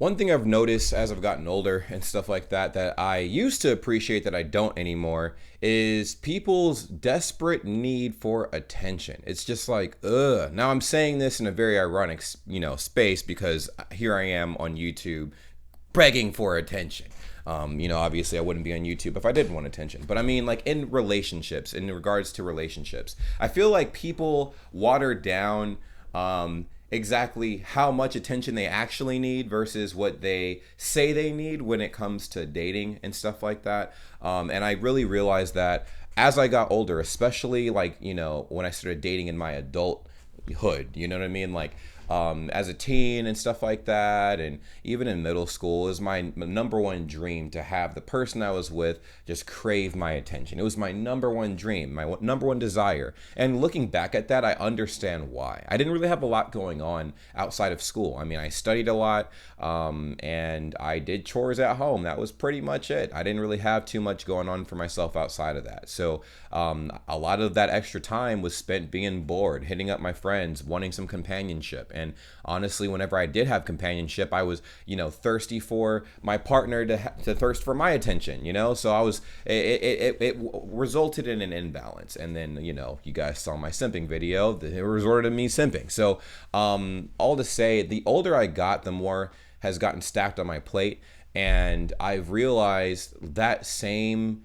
One thing I've noticed as I've gotten older and stuff like that, that I used to appreciate that I don't anymore, is people's desperate need for attention. It's just like, ugh. Now I'm saying this in a very ironic, space because here I am on YouTube begging for attention. Obviously I wouldn't be on YouTube if I didn't want attention. But I mean, like in relationships, in regards to relationships, I feel like people water down exactly how much attention they actually need versus what they say they need when it comes to dating and stuff like that. And I really realized that as I got older, especially like, when I started dating in my adulthood, you know what I mean? Like, as a teen and stuff like that, and even in middle school, is my number one dream to have the person I was with just crave my attention. It was my number one dream, my number one desire. And looking back at that, I understand why. I didn't really have a lot going on outside of school. I mean, I studied a lot, and I did chores at home. That was pretty much it. I didn't really have too much going on for myself outside of that. So a lot of that extra time was spent being bored, hitting up my friends, wanting some companionship. And honestly, whenever I did have companionship, I was, thirsty for my partner to thirst for my attention, So I was, it resulted in an imbalance. And then, you guys saw my simping video, it resorted to me simping. So all to say, the older I got, the more has gotten stacked on my plate. And I've realized that same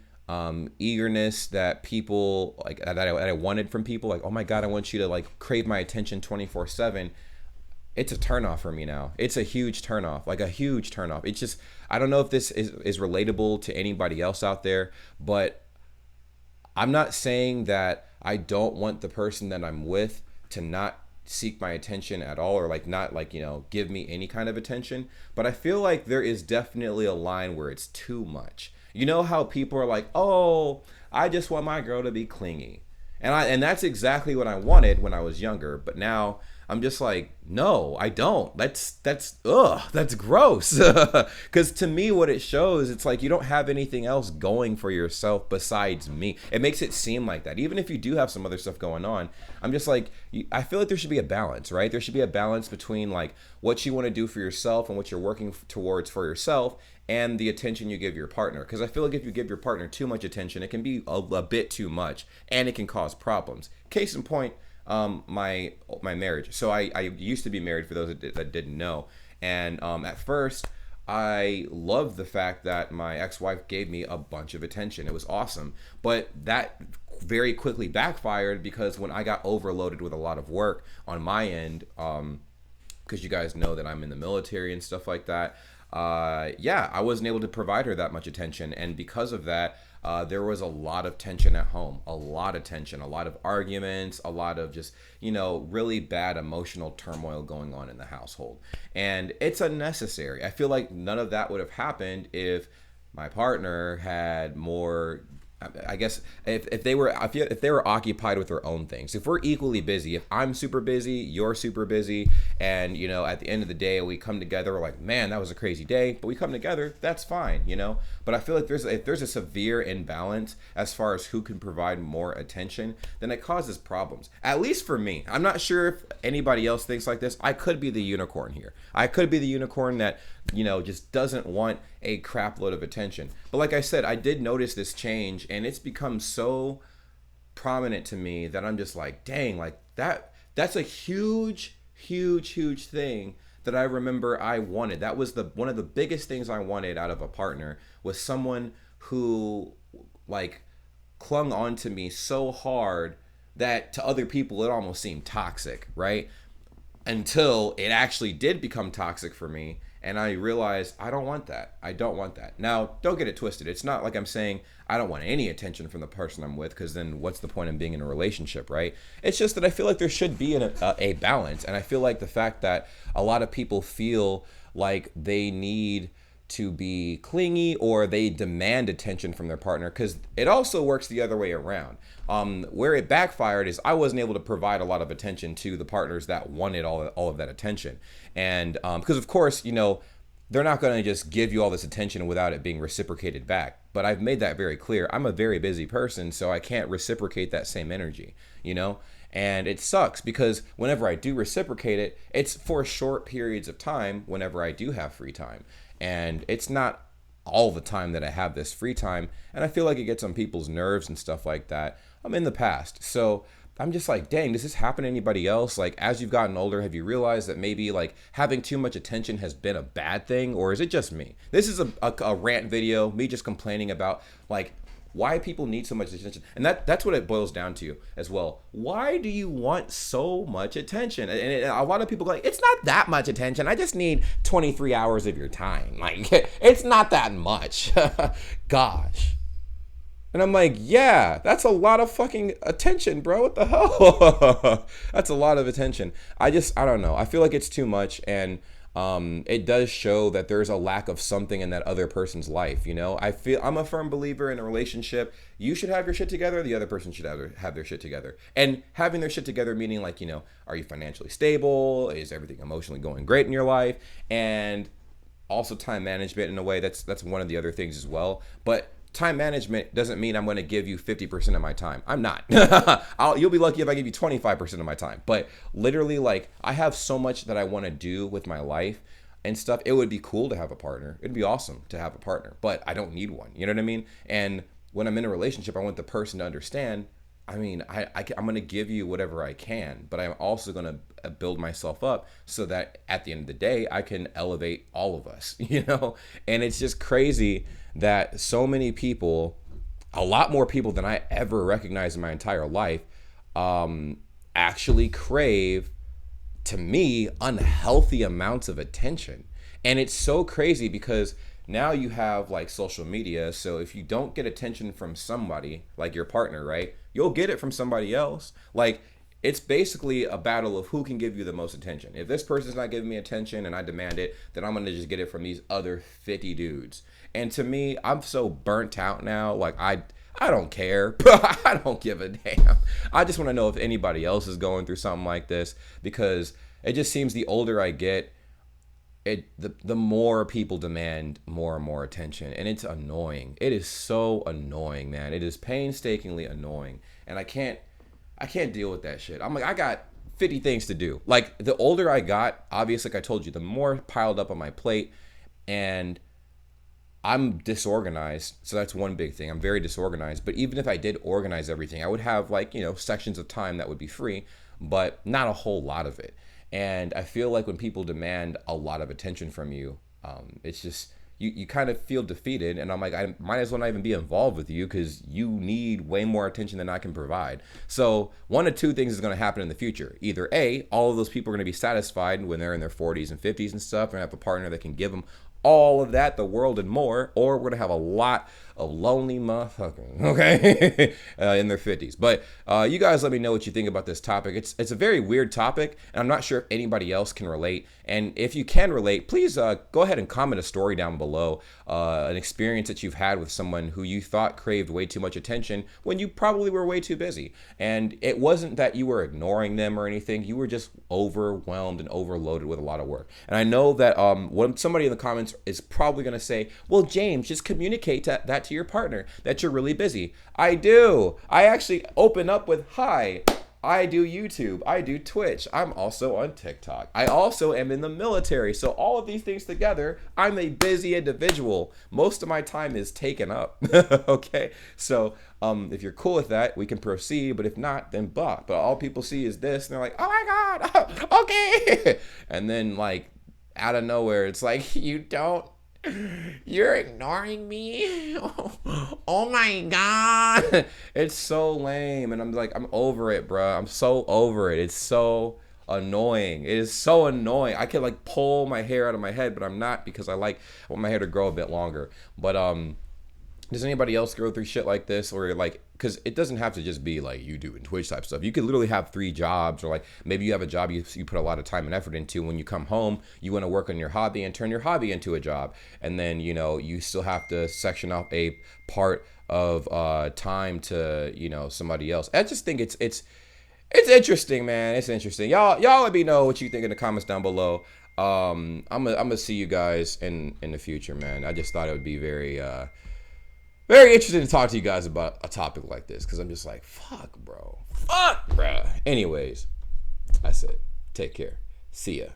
eagerness that people like that I wanted from people, like, oh my God, I want you to like crave my attention 24/7. It's a turnoff for me now. It's a huge turnoff, like a huge turnoff. It's just, I don't know if this is relatable to anybody else out there, but I'm not saying that I don't want the person that I'm with to not seek my attention at all, or like not like, give me any kind of attention. But I feel like there is definitely a line where it's too much. You know how people are like, oh, I just want my girl to be clingy. And that's exactly what I wanted when I was younger. But now I'm just like, no, I don't. That's gross. Because to me, what it shows, it's like you don't have anything else going for yourself besides me. It makes it seem like that. Even if you do have some other stuff going on, I'm just like, I feel like there should be a balance, right? There should be a balance between like what you want to do for yourself and what you're working towards for yourself, and the attention you give your partner. Because I feel like if you give your partner too much attention, it can be a bit too much, and it can cause problems. Case in point, my marriage. So I used to be married, for those that didn't know. And at first, I loved the fact that my ex-wife gave me a bunch of attention. It was awesome. But that very quickly backfired, because when I got overloaded with a lot of work on my end, because you guys know that I'm in the military and stuff like that, I wasn't able to provide her that much attention. And because of that, there was a lot of tension at home, a lot of tension, a lot of arguments, a lot of just, really bad emotional turmoil going on in the household. And it's unnecessary. I feel like none of that would have happened if my partner had more, I guess, if they were occupied with their own things. If we're equally busy, if I'm super busy, you're super busy, and at the end of the day we come together, we're like, man, that was a crazy day, but we come together, that's fine. But I feel like if there's a severe imbalance as far as who can provide more attention, then it causes problems. At least for me. I'm not sure if anybody else thinks like this. I could be the unicorn here. I could be the unicorn that just doesn't want a crap load of attention. But like I said, I did notice this change, and it's become so prominent to me that I'm just like, dang, like that's a huge thing that I remember I wanted. That was one of the biggest things I wanted out of a partner, was someone who like clung on to me so hard that to other people it almost seemed toxic, right? Until it actually did become toxic for me, and I realized I don't want that. I don't want that. Now, don't get it twisted. It's not like I'm saying I don't want any attention from the person I'm with, because then what's the point of being in a relationship, right? It's just that I feel like there should be a balance. And I feel like the fact that a lot of people feel like they need to be clingy, or they demand attention from their partner, because it also works the other way around. Where it backfired is I wasn't able to provide a lot of attention to the partners that wanted all of that attention. And because of course, they're not going to just give you all this attention without it being reciprocated back. But I've made that very clear. I'm a very busy person, so I can't reciprocate that same energy, And it sucks because whenever I do reciprocate it, it's for short periods of time whenever I do have free time. And it's not all the time that I have this free time. And I feel like it gets on people's nerves and stuff like that. I'm in the past. So I'm just like, dang, does this happen to anybody else? Like, as you've gotten older, have you realized that maybe like having too much attention has been a bad thing? Or is it just me? This is a rant video, me just complaining about like why people need so much attention. And that's what it boils down to as well. Why do you want so much attention? And a lot of people go like, it's not that much attention. I just need 23 hours of your time. Like, it's not that much. Gosh. And I'm like, yeah, that's a lot of fucking attention, bro. What the hell? That's a lot of attention. I don't know. I feel like it's too much. And it does show that there's a lack of something in that other person's life. You know, I'm a firm believer in a relationship. You should have your shit together. The other person should have their shit together. And having their shit together, meaning like, you know, are you financially stable? Is everything emotionally going great in your life? And also time management in a way. That's one of the other things as well. But time management doesn't mean I'm going to give you 50% of my time. I'm not. You'll be lucky if I give you 25% of my time. But literally, like, I have so much that I want to do with my life and stuff. It would be cool to have a partner. It'd be awesome to have a partner, but I don't need one. You know what I mean? And when I'm in a relationship, I want the person to understand, I mean, I'm going to give you whatever I can, but I'm also going to build myself up so that at the end of the day, I can elevate all of us, you know? And it's just crazy that so many people, a lot more people than I ever recognized in my entire life, actually crave, to me, unhealthy amounts of attention. And it's so crazy because now you have like social media. So if you don't get attention from somebody, like your partner, right, you'll get it from somebody else. Like, it's basically a battle of who can give you the most attention. If this person's not giving me attention and I demand it, then I'm going to just get it from these other 50 dudes. And to me, I'm so burnt out now. Like, I don't care. I don't give a damn. I just want to know if anybody else is going through something like this, because it just seems the older I get, the more people demand more and more attention. And it's annoying. It is so annoying, man. It is painstakingly annoying. And I can't deal with that shit. I'm like, I got 50 things to do. Like, the older I got, obviously, like I told you, the more piled up on my plate, and I'm disorganized. So that's one big thing. I'm very disorganized. But even if I did organize everything, I would have, like, you know, sections of time that would be free, but not a whole lot of it. And I feel like when people demand a lot of attention from you, it's just, you kind of feel defeated. And I'm like, I might as well not even be involved with you because you need way more attention than I can provide. So one of two things is going to happen in the future. Either A, all of those people are going to be satisfied when they're in their 40s and 50s and stuff, and have a partner that can give them all of that, the world and more, or we're going to have a lot of lonely motherfuckers, okay, in their 50s. But you guys let me know what you think about this topic. It's a very weird topic, and I'm not sure if anybody else can relate. And if you can relate, please go ahead and comment a story down below, an experience that you've had with someone who you thought craved way too much attention when you probably were way too busy. And it wasn't that you were ignoring them or anything. You were just overwhelmed and overloaded with a lot of work. And I know that when somebody in the comments is probably going to say, well, James, just communicate that to your partner that you're really busy. I do. I actually open up with, hi, I do YouTube. I do Twitch. I'm also on TikTok. I also am in the military. So all of these things together, I'm a busy individual. Most of my time is taken up. Okay. So if you're cool with that, we can proceed. But if not, then blah. But all people see is this. And they're like, oh my God. Okay. And then like out of nowhere, it's like, you're ignoring me? Oh my God. It's so lame. And I'm like, I'm over it, bro. I'm so over it. It's so annoying. It is so annoying. I can like pull my hair out of my head, but I'm not, because I want my hair to grow a bit longer. But does anybody else go through shit like this? Or like, because it doesn't have to just be like you doing Twitch type stuff. You could literally have 3 jobs, or like maybe you have a job you put a lot of time and effort into. When you come home, you want to work on your hobby and turn your hobby into a job. And then, you know, you still have to section off a part of time to, you know, somebody else. I just think it's interesting, man. It's interesting. Y'all let me know what you think in the comments down below. I'm gonna see you guys in the future, man. I just thought it would be very Very interested to talk to you guys about a topic like this because I'm just like, fuck, bro. Fuck, bro. Anyways, I said, take care. See ya.